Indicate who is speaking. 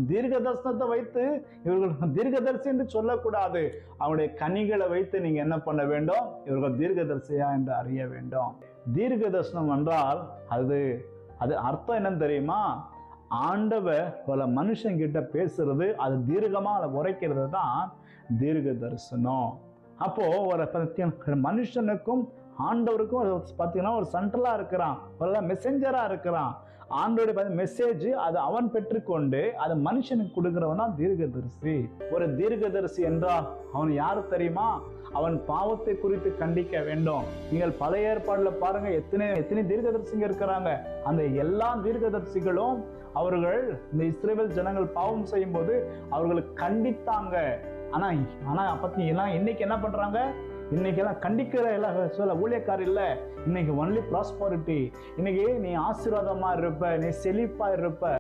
Speaker 1: தீர்க்க தரிசனத்தை வைத்து இவர்கள் தீர்க்கதரிசி என்று சொல்லக்கூடாது. அவனுடைய கனிகளை வைத்து நீங்க என்ன பண்ண வேண்டும்? இவர்கள் தீர்க்கதரிசியா என்று அறிய வேண்டும். தீர்க்க தரிசனம் என்றால் அது அர்த்தம் என்னன்னு தெரியுமா? ஆண்டவர் பல மனுஷன் கிட்ட பேசுறது, அது தீர்க்கமா அதை உரைக்கிறது தான் தீர்க்க தரிசனம். அப்போ ஒரு மனுஷனுக்கும் ஆண்டவருக்கும் பார்த்தீங்கன்னா ஒரு சென்ட்ரலா இருக்கிறான், ஒரு மெசேஞ்சரா இருக்கிறான். ஆண்டோடைய மெசேஜ் அது அவன் பெற்றுக்கொண்டு அது மனுஷனுக்கு கொடுக்கிறவன் தான் தீர்க்கதரிசி. ஒரு தீர்க்கதரிசி என்றால் அவன் யாரு தெரியுமா? அவன் பாவத்தை குறித்து கண்டிக்க வேண்டும். நீங்கள் பழைய ஏற்பாடுல பாருங்க, எத்தனை தீர்க்கதரிசிங்க இருக்கிறாங்க. அந்த எல்லா தீர்க்கதரிசிகளும் அவர்கள் இந்த இஸ்ரவேல் ஜனங்கள் பாவம் செய்யும் போது அவர்களுக்கு கண்டித்தாங்க. ஆனா பார்த்தீங்கன்னா இன்னைக்கு என்ன பண்றாங்க? இன்னைக்கு எல்லாம் கண்டிக்கிற எல்லாம் சொல்ல ஊழியக்கார் இல்ல. இன்னைக்கு ஒன்லி ப்ராஸ்பரிட்டி. இன்னைக்கு நீ ஆசீர்வாதமா இருப்ப, நீ செழிப்பா இருப்ப.